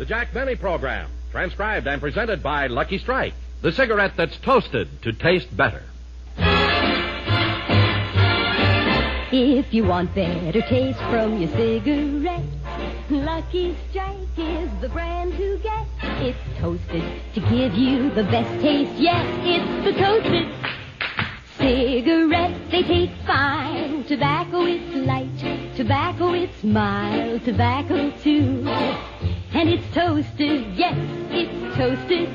The Jack Benny Program, transcribed and presented by Lucky Strike, the cigarette that's toasted to taste better. If you want better taste from your cigarette, Lucky Strike is the brand to get. It's toasted to give you the best taste yet. It's the toasted cigarette. They taste fine. Tobacco, it's light. Tobacco, it's mild. Tobacco, too. And it's toasted, yes, it's toasted,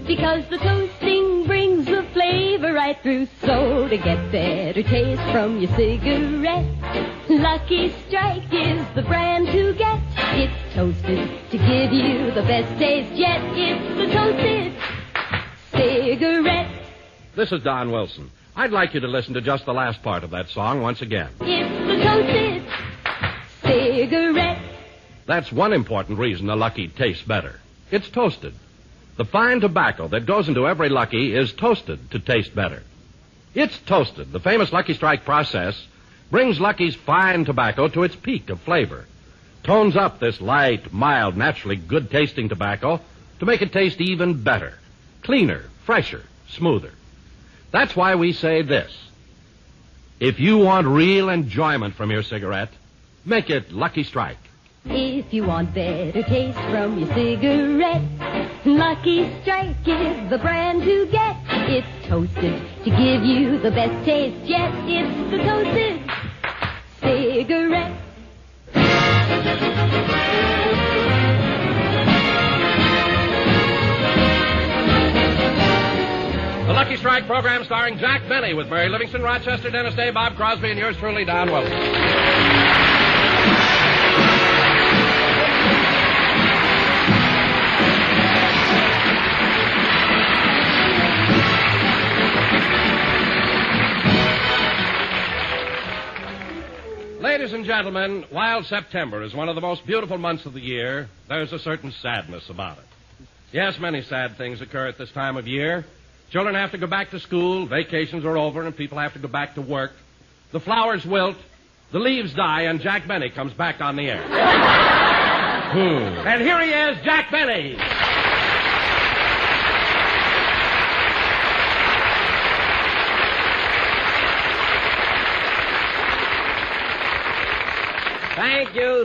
because the toasting brings the flavor right through. So to get better taste from your cigarette, Lucky Strike is the brand to get. It's toasted to give you the best taste yet. It's the toasted cigarette. This is Don Wilson. I'd like you to listen to just the last part of that song once again. It's the toasted cigarette. That's one important reason a Lucky tastes better. It's toasted. The fine tobacco that goes into every Lucky is toasted to taste better. It's toasted. The famous Lucky Strike process brings Lucky's fine tobacco to its peak of flavor, tones up this light, mild, naturally good-tasting tobacco to make it taste even better, cleaner, fresher, smoother. That's why we say this. If you want real enjoyment from your cigarette, make it Lucky Strike. If you want better taste from your cigarette, Lucky Strike is the brand to get. It's toasted to give you the best taste yet. It's the toasted cigarette. The Lucky Strike program starring Jack Benny with Mary Livingston, Rochester, Dennis Day, Bob Crosby, and yours truly, Don Wilson. Ladies and gentlemen, while September is one of the most beautiful months of the year, there's a certain sadness about it. Yes, many sad things occur at this time of year. Children have to go back to school, vacations are over, and people have to go back to work. The flowers wilt, the leaves die, and Jack Benny comes back on the air. And here he is, Jack Benny.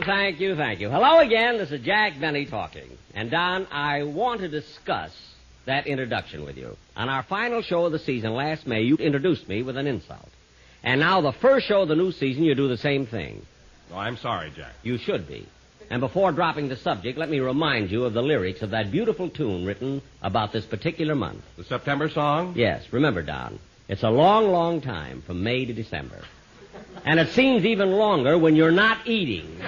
Thank you. Hello again. This is Jack Benny talking. And, Don, I want to discuss that introduction with you. On our final show of the season last May, you introduced me with an insult. And now the first show of the new season, you do the same thing. Oh, I'm sorry, Jack. You should be. And before dropping the subject, let me remind you of the lyrics of that beautiful tune written about this particular month. The September song? Yes. Remember, Don, it's a long, long time from May to December. And it seems even longer when you're not eating.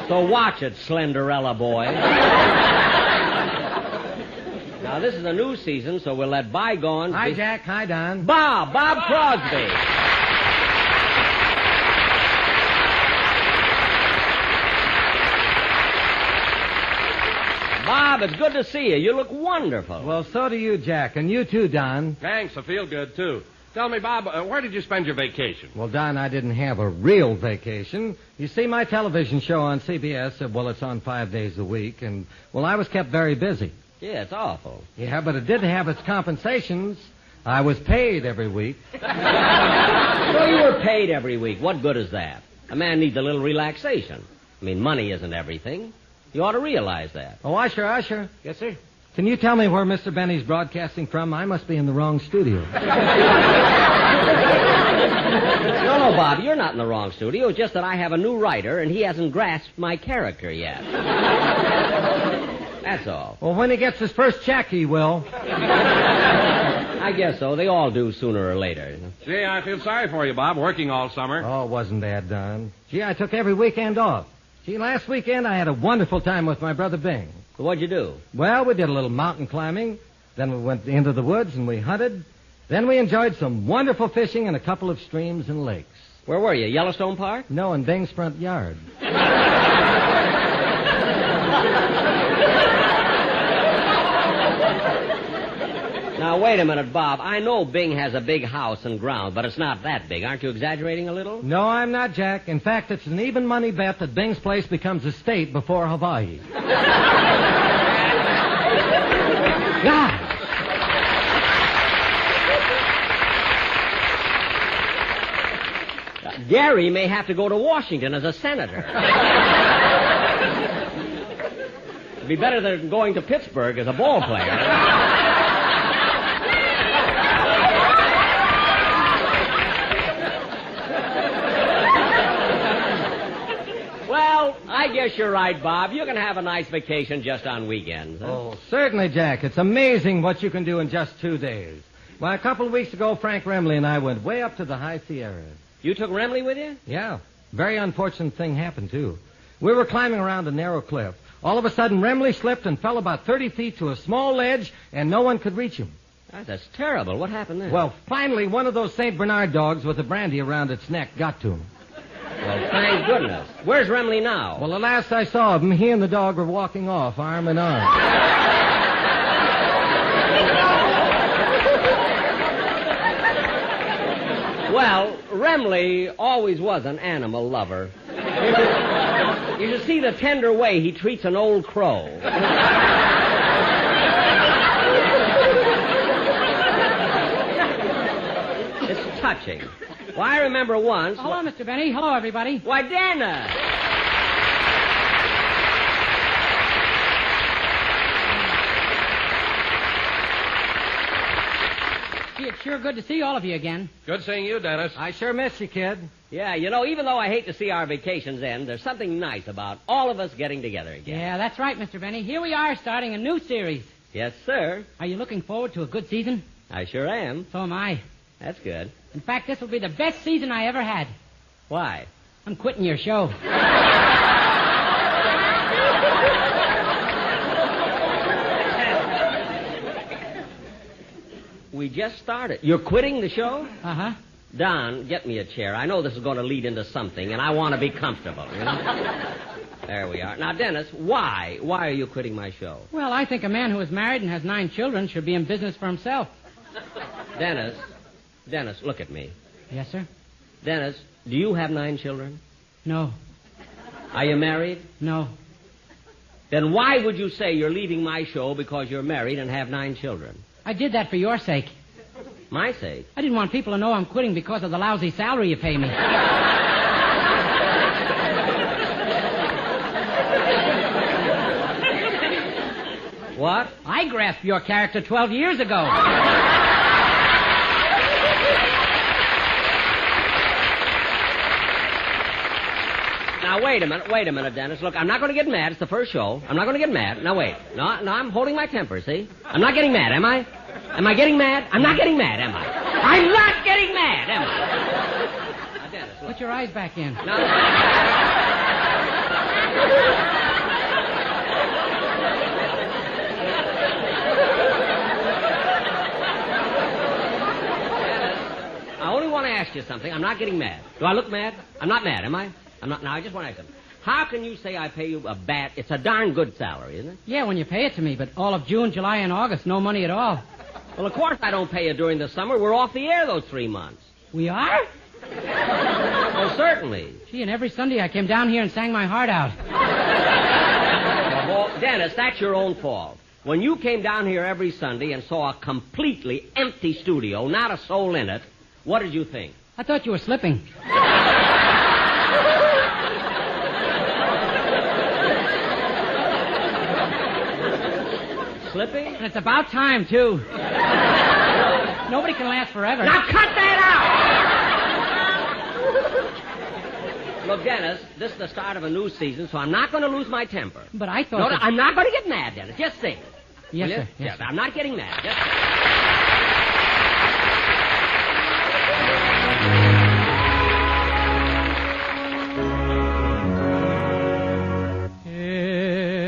So watch it, Slenderella boy. Now, this is a new season, so we'll let bygones... Hi, Jack. Hi, Don. Bob Crosby. Bob, it's good to see you. You look wonderful. Well, so do you, Jack, and you too, Don. Thanks, I feel good, too. Tell me, Bob, where did you spend your vacation? Well, Don, I didn't have a real vacation. You see, my television show on CBS, it's on 5 days a week, and, I was kept very busy. Yeah, it's awful. Yeah, but it did have its compensations. I was paid every week. So you were paid every week. What good is that? A man needs a little relaxation. I mean, money isn't everything. You ought to realize that. Oh, Usher. Yes, sir. Can you tell me where Mr. Benny's broadcasting from? I must be in the wrong studio. No, Bob, you're not in the wrong studio. It's just that I have a new writer, and he hasn't grasped my character yet. That's all. Well, when he gets his first check, he will. I guess so. They all do sooner or later. Gee, I feel sorry for you, Bob, working all summer. Oh, it wasn't bad, Don. Gee, I took every weekend off. Gee, last weekend I had a wonderful time with my brother Bing. So what'd you do? Well, we did a little mountain climbing. Then we went into the woods and we hunted. Then we enjoyed some wonderful fishing in a couple of streams and lakes. Where were you, Yellowstone Park? No, in Bing's front yard. Now, wait a minute, Bob. I know Bing has a big house and ground, but it's not that big. Aren't you exaggerating a little? No, I'm not, Jack. In fact, it's an even money bet that Bing's place becomes a state before Hawaii. God! Gary may have to go to Washington as a senator. It'd be better than going to Pittsburgh as a ball player. Well, I guess you're right, Bob. You can have a nice vacation just on weekends. Huh? Oh, certainly, Jack. It's amazing what you can do in just 2 days. Why, a couple of weeks ago, Frank Remley and I went way up to the High Sierras. You took Remley with you? Yeah. Very unfortunate thing happened, too. We were climbing around a narrow cliff. All of a sudden, Remley slipped and fell about 30 feet to a small ledge, and no one could reach him. That's terrible. What happened there? Well, finally, one of those St. Bernard dogs with a brandy around its neck got to him. Well, thank goodness. Where's Remley now? Well, the last I saw of him, he and the dog were walking off, arm in arm. Well, Remley always was an animal lover. You should see the tender way he treats an old crow. It's touching. Well, I remember once... Hello, Mr. Benny. Hello, everybody. Why, Dana! Gee, it's sure good to see all of you again. Good seeing you, Dennis. I sure miss you, kid. Yeah, you know, even though I hate to see our vacations end, there's something nice about all of us getting together again. Yeah, that's right, Mr. Benny. Here we are starting a new series. Yes, sir. Are you looking forward to a good season? I sure am. So am I. That's good. In fact, this will be the best season I ever had. Why? I'm quitting your show. We just started. You're quitting the show? Uh-huh. Don, get me a chair. I know this is going to lead into something, and I want to be comfortable, you know? There we are. Now, Dennis, why? Why are you quitting my show? Well, I think a man who is married and has 9 children should be in business for himself. Dennis, look at me. Yes, sir? Dennis, do you have 9 children? No. Are you married? No. Then why would you say you're leaving my show because you're married and have 9 children? I did that for your sake. My sake? I didn't want people to know I'm quitting because of the lousy salary you pay me. What? I grasped your character 12 years ago. Now, wait a minute, Dennis. Look, I'm not going to get mad. It's the first show. I'm not going to get mad. Now, wait. No, I'm holding my temper, see? I'm not getting mad, am I? Am I getting mad? I'm not getting mad, am I? I'm not getting mad, am I? Now, Dennis, look. Put your eyes back in. I only want to ask you something. I'm not getting mad. Do I look mad? I'm not mad, am I? I'm not. Now, I just want to ask you. How can you say I pay you a bad... It's a darn good salary, isn't it? Yeah, when you pay it to me, but all of June, July, and August, no money at all. Well, of course I don't pay you during the summer. We're off the air those 3 months. We are? Well, certainly. Gee, and every Sunday I came down here and sang my heart out. Well, Dennis, that's your own fault. When you came down here every Sunday and saw a completely empty studio, not a soul in it, what did you think? I thought you were slipping. Slipping? And it's about time, too. Nobody can last forever. Now cut that out! Look, Dennis, this is the start of a new season, so I'm not going to lose my temper. But I thought... No, I'm not going to get mad, Dennis. Just sing. Yes, sir. Yes, sir. I'm not getting mad. Just...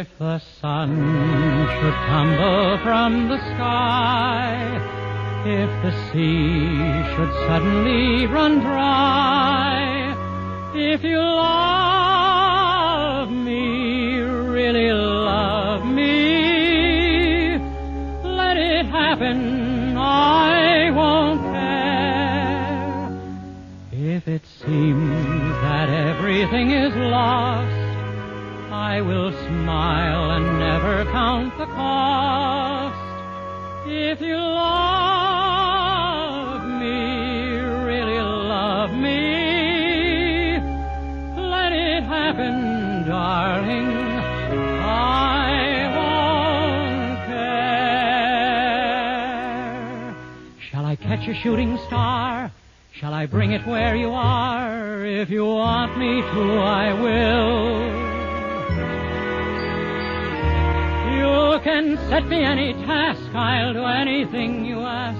If the sun should tumble from the sky, if the sea should suddenly run dry, if you love me, really love me, let it happen If it seems that everything is lost, I will smile and never count the cost. If you love me, really love me, let it happen, darling. I won't care. Shall I catch a shooting star? Shall I bring it where you are? If you want me to, I will. You can set me any task, I'll do anything you ask,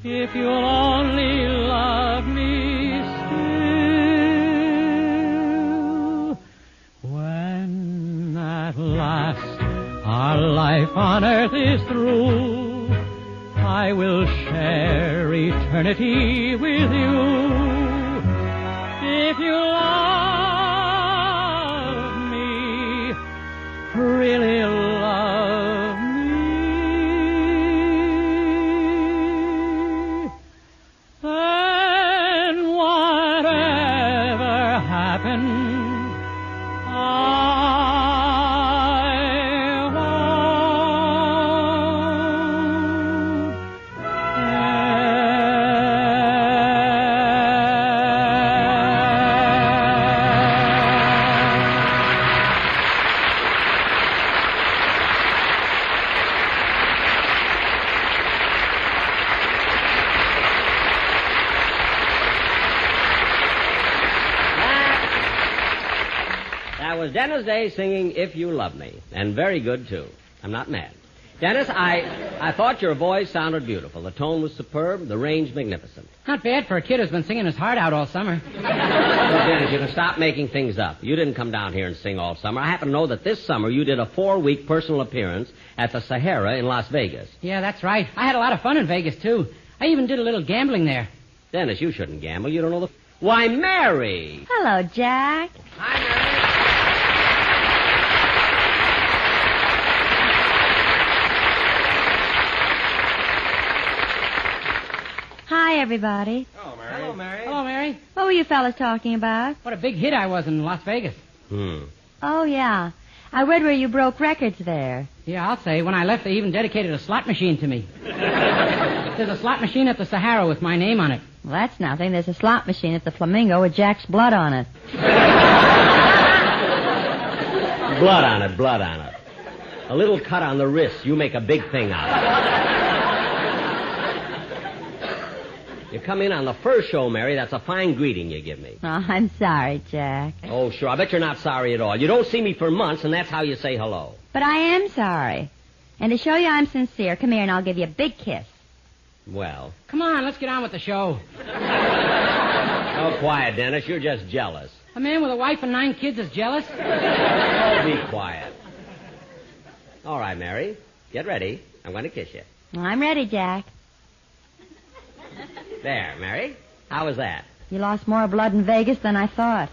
if you'll only love me still. When at last our life on earth is through, I will share eternity with you. If you love me, really love me, then whatever happens, was Dennis Day singing If You Love Me, and very good, too. I'm not mad. Dennis, I thought your voice sounded beautiful. The tone was superb, the range magnificent. Not bad for a kid who's been singing his heart out all summer. Look, Dennis, you can stop making things up. You didn't come down here and sing all summer. I happen to know that this summer you did a 4-week personal appearance at the Sahara in Las Vegas. Yeah, that's right. I had a lot of fun in Vegas, too. I even did a little gambling there. Dennis, you shouldn't gamble. You don't know the... Why, Mary! Hello, Jack. Hi, Mary. Hi, everybody. Hello, Mary. Hello, Mary. What were you fellas talking about? What a big hit I was in Las Vegas. Oh, yeah. I read where you broke records there. Yeah, I'll say. When I left, they even dedicated a slot machine to me. There's a slot machine at the Sahara with my name on it. Well, that's nothing. There's a slot machine at the Flamingo with Jack's blood on it. Blood on it, blood on it. A little cut on the wrist. You make a big thing out of it. You come in on the first show, Mary. That's a fine greeting you give me. Oh, I'm sorry, Jack. Oh, sure. I bet you're not sorry at all. You don't see me for months, and that's how you say hello. But I am sorry. And to show you I'm sincere, come here and I'll give you a big kiss. Well. Come on, let's get on with the show. Oh, quiet, Dennis. You're just jealous. A man with a wife and 9 kids is jealous? Oh, be quiet. All right, Mary. Get ready. I'm going to kiss you. Well, I'm ready, Jack. There, Mary. How was that? You lost more blood in Vegas than I thought.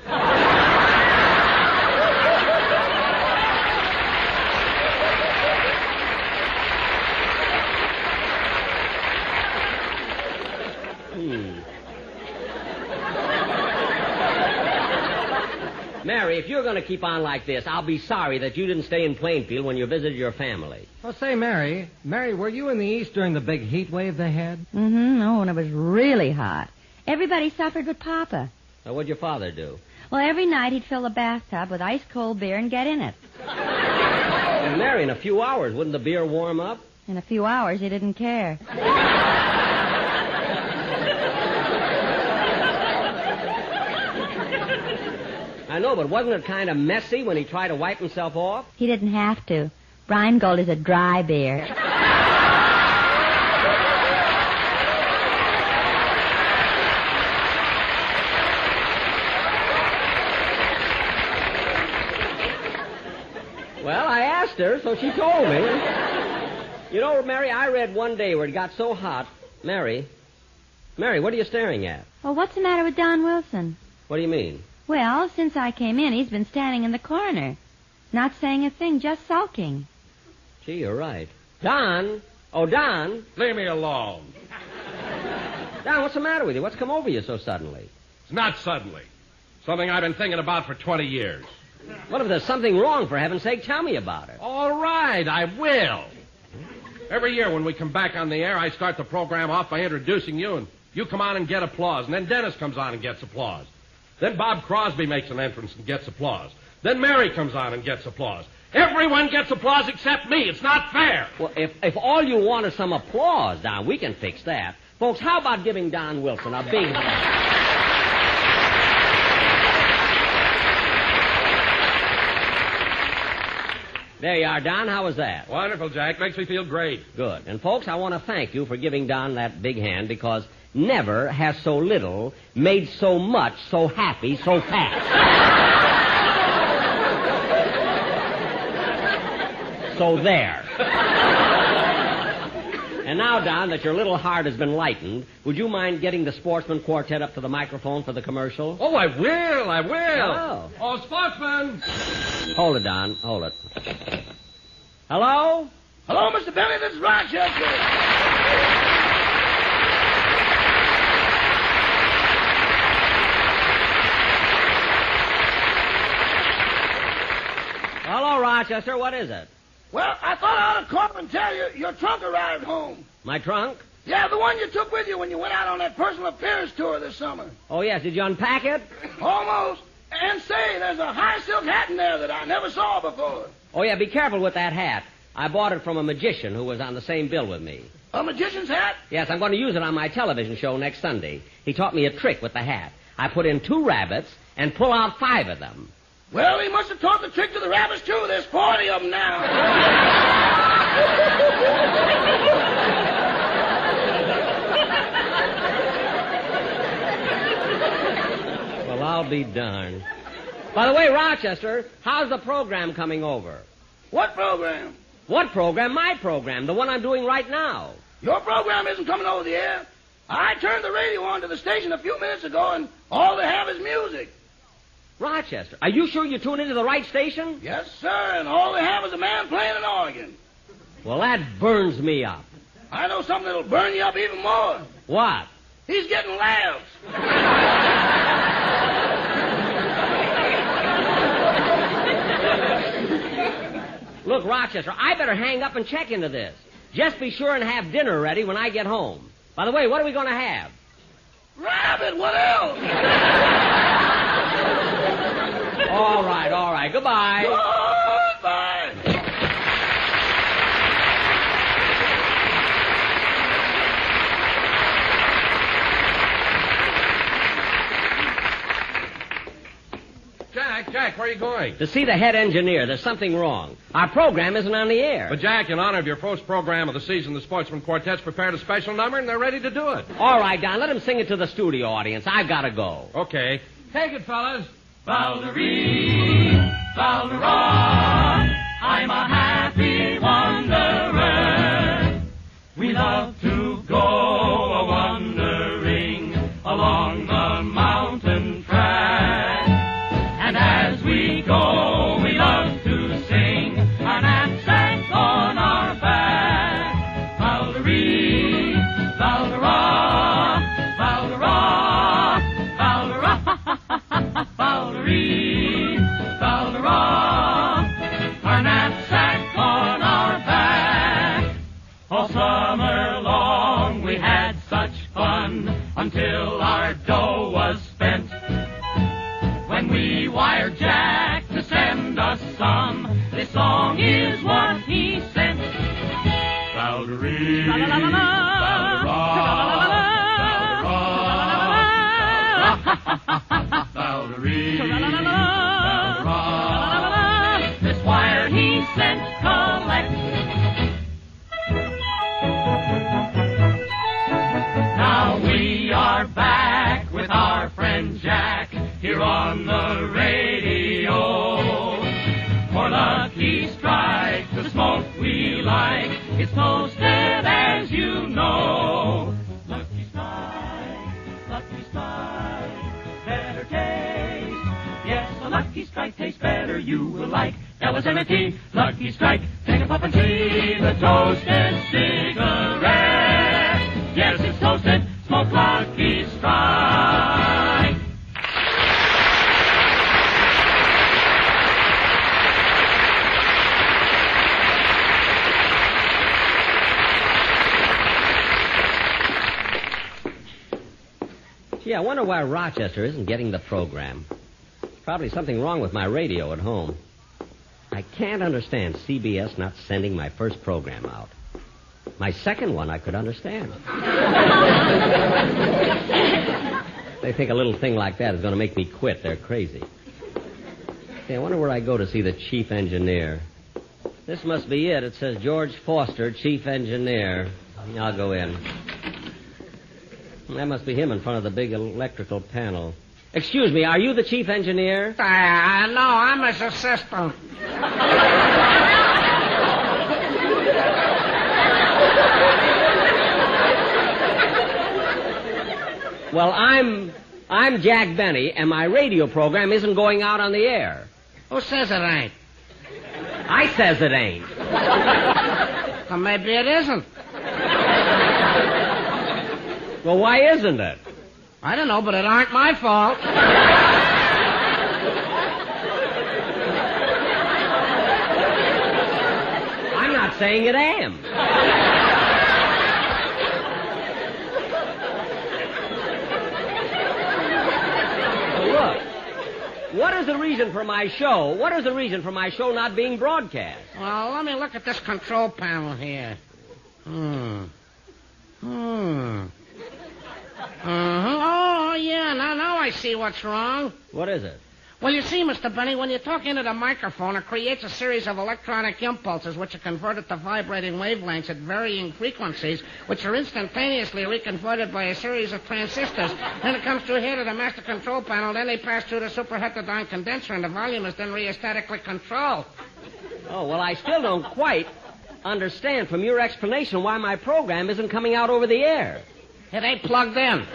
Mary, if you're going to keep on like this, I'll be sorry that you didn't stay in Plainfield when you visited your family. Well, say, Mary, were you in the East during the big heat wave they had? Mm-hmm. Oh, and it was really hot. Everybody suffered but Papa. So what'd your father do? Well, every night he'd fill the bathtub with ice-cold beer and get in it. And Mary, in a few hours, wouldn't the beer warm up? In a few hours, he didn't care. I know, but wasn't it kind of messy when he tried to wipe himself off? He didn't have to. Brian Gold is a dry beer. Well, I asked her, so she told me. You know, Mary, I read one day where it got so hot. Mary, what are you staring at? Well, what's the matter with Don Wilson? What do you mean? Well, since I came in, he's been standing in the corner. Not saying a thing, just sulking. Gee, you're right. Don! Oh, Don! Leave me alone. Don, what's the matter with you? What's come over you so suddenly? It's not suddenly. Something I've been thinking about for 20 years. Well, if there's something wrong, for heaven's sake, tell me about it. All right, I will. Every year when we come back on the air, I start the program off by introducing you, and you come on and get applause. And then Dennis comes on and gets applause. Then Bob Crosby makes an entrance and gets applause. Then Mary comes on and gets applause. Everyone gets applause except me. It's not fair. Well, if all you want is some applause, Don, we can fix that. Folks, how about giving Don Wilson a big hand? There you are, Don. How was that? Wonderful, Jack. Makes me feel great. Good. And, folks, I want to thank you for giving Don that big hand because never has so little made so much so happy so fast. So there. And now, Don, that your little heart has been lightened, would you mind getting the Sportsman Quartet up to the microphone for the commercial? Oh, I will. Oh, Sportsman. Hold it, Don. Hold it. Hello? Hello, Mr. Benny. This is Rochester. Hello, Rochester. What is it? Well, I thought I ought to call and tell you your trunk arrived home. My trunk? Yeah, the one you took with you when you went out on that personal appearance tour this summer. Oh, yes. Did you unpack it? Almost. And say, there's a high silk hat in there that I never saw before. Oh, yeah. Be careful with that hat. I bought it from a magician who was on the same bill with me. A magician's hat? Yes, I'm going to use it on my television show next Sunday. He taught me a trick with the hat. I put in 2 rabbits and pull out 5 of them. Well, he must have taught the trick to the rabbits, too. There's 40 of them now. Well, I'll be darned. By the way, Rochester, how's the program coming over? What program? What program? My program, the one I'm doing right now. Your program isn't coming over the air. I turned the radio on to the station a few minutes ago, and all they have is music. Rochester, are you sure you tuned into the right station? Yes, sir, and all they have is a man playing an organ. Well, that burns me up. I know something that'll burn you up even more. What? He's getting laughs. Look, Rochester, I better hang up and check into this. Just be sure and have dinner ready when I get home. By the way, what are we going to have? Rabbit, what else? All right. Goodbye. Goodbye. Jack, where are you going? To see the head engineer. There's something wrong. Our program isn't on the air. But, Jack, in honor of your first program of the season, the Sportsman Quartet's prepared a special number, and they're ready to do it. All right, Don, let him sing it to the studio audience. I've got to go. Okay. Take it, fellas. Valderie, Valderon, I'm a happy wanderer. We love to go a-wandering along the mountain track. And as we go, we love to sing our knapsack on our back. Valderie, Valderon, Valderon, Valderon. Valderie, Valderon, our knapsack on our back. All summer long we had such fun until our dough was spent. When we wired Jack to send us some, this song is what he sent. Valderie, Valderon, Valderie, Valderon, this wire he sent collect. Now we are back with our friend Jack here on the radio. For Lucky Strike, the smoke we like, it's toasted as you know. Lucky Strike, better taste. Yes, a Lucky Strike tastes better, you will like. Yosemite, Lucky Strike, take a puff and see the toasted cigarette. Yes, it's toasted, smoke Lucky Strike. I wonder why Rochester isn't getting the program. There's probably something wrong with my radio at home. I can't understand CBS not sending my first program out. My second one I could understand. They think a little thing like that is going to make me quit. They're crazy. Hey, I wonder where I go to see the chief engineer. This must be it. It says George Foster, chief engineer. I'll go in. That must be him in front of the big electrical panel. Excuse me, are you the chief engineer? No, I'm his assistant. Well, I'm Jack Benny, and my radio program isn't going out on the air. Who says it ain't? I says it ain't. Well, maybe it isn't. Well, why isn't it? I don't know, but it aren't my fault. I'm not saying it am. Look, what is the reason for my show? What is the reason for my show not being broadcast? Well, let me look at this control panel here. Oh, yeah, now I see what's wrong. What is it? Well, you see, Mr. Benny, when you talk into the microphone, it creates a series of electronic impulses which are converted to vibrating wavelengths at varying frequencies, which are instantaneously reconverted by a series of transistors. Then it comes through here to the master control panel, then they pass through the superheterodyne condenser, and the volume is then rheostatically controlled. Oh, well, I still don't quite understand from your explanation why my program isn't coming out over the air. It ain't plugged in.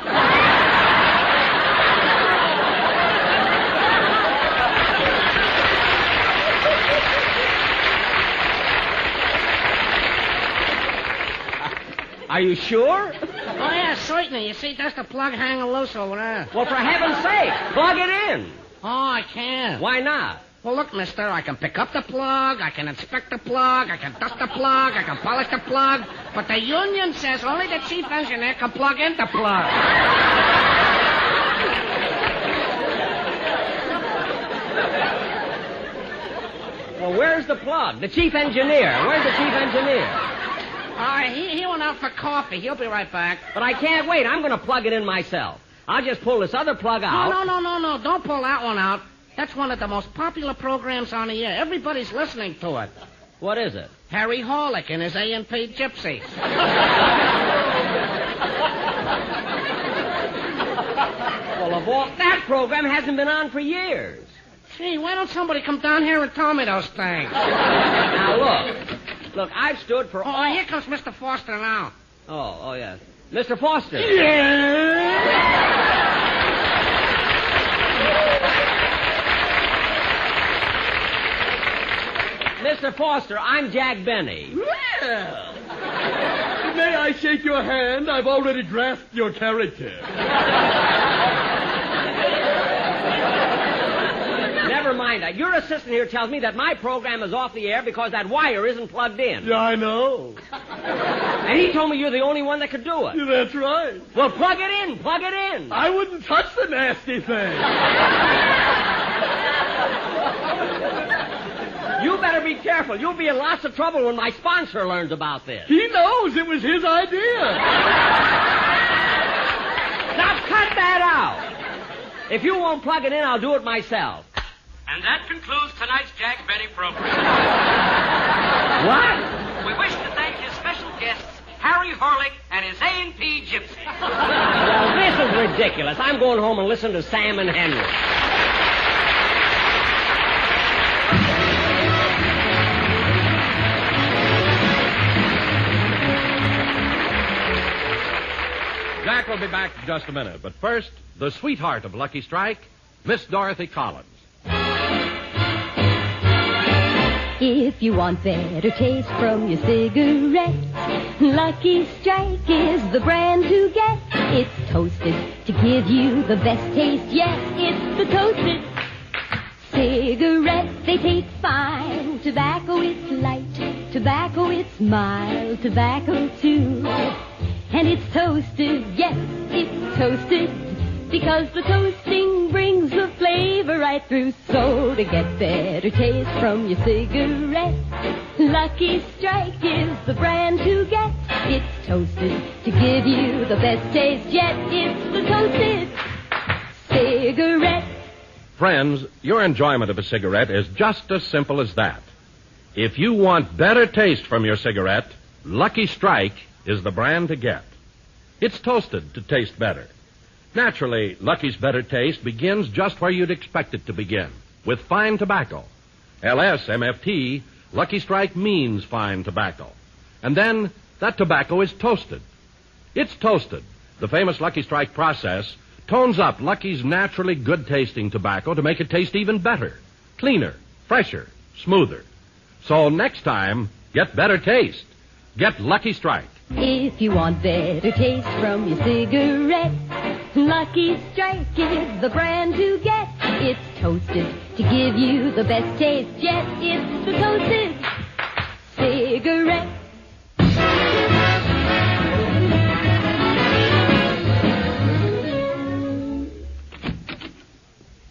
Are you sure? Oh, yeah, certainly. You see, that's the plug hanging loose over there. Well, for heaven's sake, plug it in. Oh, I can't. Why not? Well, look, mister, I can pick up the plug, I can inspect the plug, I can dust the plug, I can polish the plug, but the union says only the chief engineer can plug in the plug. Well, where's the plug? The chief engineer. Where's the chief engineer? He went out for coffee. He'll be right back. But I can't wait. I'm going to plug it in myself. I'll just pull this other plug out. No. Don't pull that one out. That's one of the most popular programs on the air. Everybody's listening to it. What is it? Harry Horlick and his A&P Gypsies. Well, of all... That program hasn't been on for years. Gee, why don't somebody come down here and tell me those things? Now, look, I've stood for... Oh, here comes Mr. Foster now. Oh, yes. Mr. Foster. Yeah! Mr. Foster, I'm Jack Benny. Well, may I shake your hand? I've already drafted your character. Never mind that. Your assistant here tells me that my program is off the air because that wire isn't plugged in. Yeah, I know. And he told me you're the only one that could do it. Yeah, that's right. Well, plug it in. I wouldn't touch the nasty thing. You better be careful. You'll be in lots of trouble when my sponsor learns about this. He knows it was his idea. Now, cut that out. If you won't plug it in, I'll do it myself. And that concludes tonight's Jack Benny program. What? We wish to thank his special guests, Harry Horlick and his A&P Gypsy. Well, this is ridiculous. I'm going home and listen to Sam and Henry. Jack will be back in just a minute, but first, the sweetheart of Lucky Strike, Miss Dorothy Collins. If you want better taste from your cigarettes, Lucky Strike is the brand to get. It's toasted to give you the best taste yet. It's the toasted cigarette. They taste fine. Tobacco, it's light. Tobacco, it's mild. Tobacco, too. And it's toasted, yes, it's toasted, because the toasting brings the flavor right through. So to get better taste from your cigarette, Lucky Strike is the brand to get. It's toasted to give you the best taste yet. It's the toasted cigarette. Friends, your enjoyment of a cigarette is just as simple as that. If you want better taste from your cigarette, Lucky Strike is the brand to get. It's toasted to taste better. Naturally, Lucky's better taste begins just where you'd expect it to begin, with fine tobacco. LSMFT, Lucky Strike means fine tobacco. And then, that tobacco is toasted. It's toasted. The famous Lucky Strike process tones up Lucky's naturally good-tasting tobacco to make it taste even better, cleaner, fresher, smoother. So next time, get better taste. Get Lucky Strike. If you want better taste from your cigarette, Lucky Strike is the brand to get. It's toasted to give you the best taste yet. It's the toasted cigarette.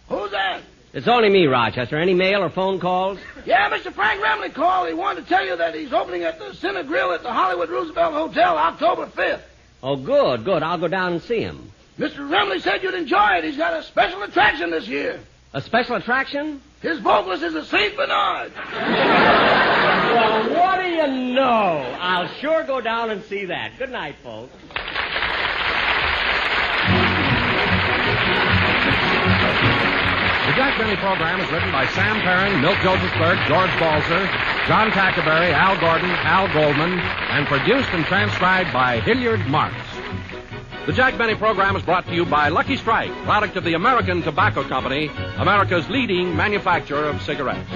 Who's that? It's only me, Rochester. Any mail or phone calls? Yeah, Mr. Frank Remley called. He wanted to tell you that he's opening at the Cine Grill at the Hollywood Roosevelt Hotel October 5th. Oh, good, good. I'll go down and see him. Mr. Remley said you'd enjoy it. He's got a special attraction this year. A special attraction? His vocalist is a St. Bernard. Well, what do you know? I'll sure go down and see that. Good night, folks. The Jack Benny program is written by Sam Perrin, Milt Josephsberg, George Balzer, John Tackerberry, Al Gordon, Al Goldman, and produced and transcribed by Hilliard Marks. The Jack Benny program is brought to you by Lucky Strike, product of the American Tobacco Company, America's leading manufacturer of cigarettes.